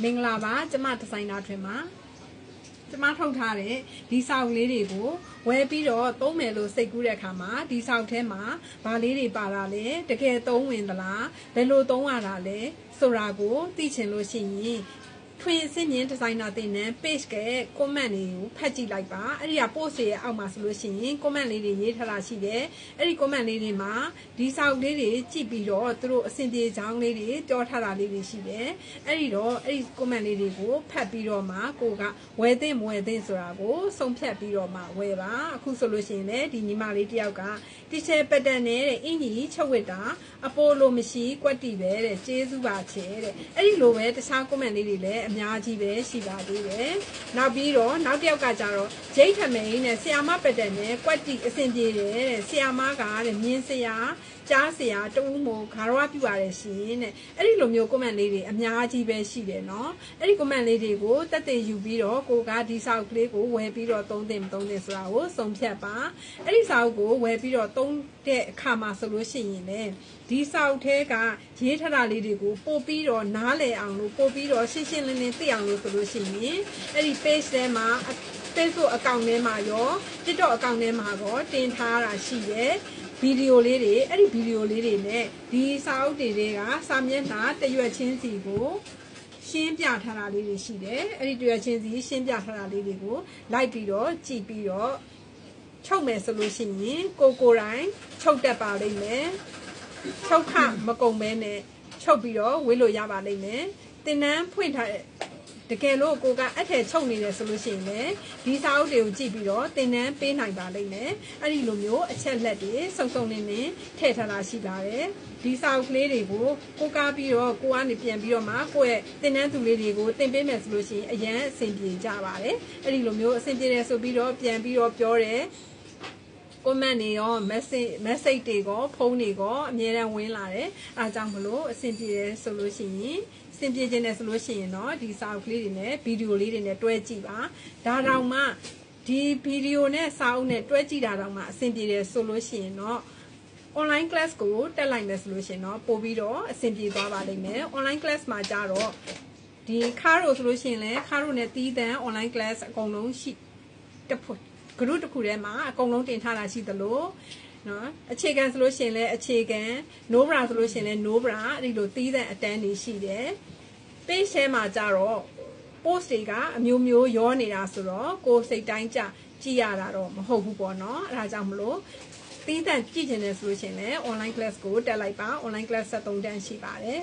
မင်္ဂလာပါကျမဒီဇိုင်နာထွင်ပါကျမထုတ်ထားတဲ့ဒီဆောက်လေးတွေကိုဝယ်ပြီးတော့သုံးမယ်လို့စိတ်ကူးတဲ့အခါမှာဒီဆောက်ထဲမှာဘာလေးတွေပါလာလဲတကယ်သုံးဝင်သလားဘယ်လိုသုံးရတာလဲဆိုတာကိုသိချင်လို့ရှိရင်ထွင်စင်မြင်ဒီဇိုင်နာတင်တဲ့ page က comment တွေကိုဖတ်ကြည့်လိုက်ပါအဲ့ဒီက post ရဲ့အောက်မှာဆိုလို့ရှိရင် comment လေးတွေရေးထားတာရှိတယ်အဲ့ဒီ comment လေးတွေမှာဒီဆောက်လေးတွေကြည့်ပြီးတော့သူတို့အဆင်ပြေကြောင်းလေးတွေပြောထားတာလေးတွေရှိတယ်အဲ့ဒီတော့အဲ့ဒီ comment လေးတွေကိုဖတ်ပြီးတော့မှကိုကဝယ်သင့်မဝယ်သင့်ဆိုတာကိုဆုံးဖြတ်ပြီးတော့မှဝယ်ပါအခုဆိုလို့ရှိရင်လည်းဒီညီမလေးတယောက်က t-shirt pattern နဲ့တဲ့အင်ကြီးချုပ်ဝတ်တာအပိုလိုမရှိကွက်တီပဲတဲ့ကျေးဇူးပါချေတဲ့အဲ့ဒီလိုပဲတခြား comment လေးတွေလည်းအများကြီးပဲရှိပါသေးတယ်နောက်ပြီးတော့နောက်တစ်ယောက်ကကြတော့ဂျိတ်ထမိန်နဲ့ဆီယာမပတ်တယ်နဲ့ကွက်တီအဆင်ပြေတယ်တဲ့ဆီယာမကတဲ့မြင်းစရာကြားစရာတူးမို့ခါရွားပြပါတယ်ရှင်တဲ့အဲ့ဒီလိုမျိုး comment လေးတွေအများကြီးပဲရှိတယ်เนาะအဲ့ဒီ comment လေးတွေကိုတက်တည်ယူပြီးတော့ကိုကဒီစာအုပ်ကလေးကိုဝယ်ပြီးတော့သုံးသင့်မသုံးသင့်ဆိုတာကိုစုံဖြတ်ပါအဲ့ဒီစာအုပ်ကိုဝယ်ပြီးတော့သုံးတဲ့အခါမှာဆိုလို့ရှိရင်လည်းဒီစာအုပ်ထဲကရေးထားတာလေးတွေကိုပို့ပြီးတော့နားလည်အောင်လို့ပို့ပြီးတော့ရှင်းရှင်းလင်းလင်းသိအောင်လို့ဆိုလို့ရှိရင်အဲ့ဒီ page ထဲမှာ Facebook account ထဲမှာရော TikTok account ထဲမှာရောတင်ထားတာရှိတယ်ဗီဒီယိုလေးတွေအဲ့ဒီဗီဒီယိုလေးတွေနဲ့ဒီစာအုပ်တွေကစာမျက်နှာတရွက်ချင်းစီကိုရှင်းပြထားတာလေးတွေရှိတယ်အဲ့ဒီတရွက်ချင်းစီရှင်းပြထားတာလေးတွေကိုလိုက်ပြီးတော့ကြည့်ပြီးတော့ချုပ်မယ်ဆိုလို့ရှိရင်ကိုတိုင်းချုပ်တတ်ပါလိမ့်မယ်ချုပ်ခမကုံမဲနဲ့ချုပ်ပြီးတော့ဝေးလို့ရပါလိမ့်မယ်တင်နန်းဖွင့်ထားတဲ့တကယ်လို့ကိုကအထက်ချုပ်နေတယ်ဆိုလို့ရှိရင်လည်းဒီစာအုပ်တွေကိုကြည့်ပြီးတော့သင်တန်းပေးနိုင်ပါလိမ့်မယ်အဲ့ဒီလိုမျိုးအချက်လက်တွေစုံစုံနေနေထည့်ထားတာရှိပါတယ်ဒီစာအုပ်ကလေးတွေကိုကိုကားပြီးတော့ကိုကနေပြန်ပြီးတော့မှကိုယ့်ရဲ့သင်တန်းသူလေးတွေကိုသင်ပေးမယ်ဆိုလို့ရှိရင်အရန်အဆင်ပြေကြပါတယ်အဲ့ဒီလိုမျိုးအဆင်ပြေတယ်ဆိုပြီးတော့ပြန်ပြီးတော့ပြောတယ်comment တွေရော message တွေရောဖုန်းတွေရောအများအားဝင်လာတယ်အားကြောင့်မလို့အဆင်ပြေတယ်ဆိုလို့ရှိရင်စင်ပြေခြင်းနဲ့ဆိုလို့ရှိရင်တော့ဒီစာအုပ်ကလေးတွေနဲ့ဗီဒီယိုလေးတွေနဲ့တွဲကြည့်ပါဒါတောင်မှဒီဗီဒီယိုနဲ့စာအုပ်နဲ့တွဲကြည့်တာတောင်မှအဆင်ပြေတယ်ဆိုလို့ရှိရင်တော့ online class ကိုတက်လိုက်မယ်ဆိုလို့ရှိရင်တော့ပို့ပြီးတော့အဆင်ပြေသွားပါလိမ့်မယ် online class မှာကြတော့ဒီခါရိုဆိုလို့ရှိရင်လည်းခါရိုနဲ့တီးတန်း online class အကုန်လုံးရှိတစ်ခု group တစ်ခုထဲမှာအကုန်လုံးတင်ထားတာရှိသလိုနော်အခြေခံဆိုလို့ရှိရင်လည်းအခြေခံ no bra ဆိုလို့ရှိရင်လည်း no bra အဲ့ဒီလိုတီးတဲ့အတန်းတွေရှိတယ် page ထဲမှာကြတော့ post တွေကအမျိုးမျိုးရောနေတာဆိုတော့ကိုယ်စိတ်တိုင်းကြကြည့်ရတာတော့မဟုတ်ဘူးပေါ့နော်အဲ့ဒါကြောင့်မလို့တီးတဲ့ကြည့်ချင်တယ်ဆိုလို့ရှိရင်လည်း online class ကိုတက်လိုက်ပါ online class 73တန်းရှိပါတယ်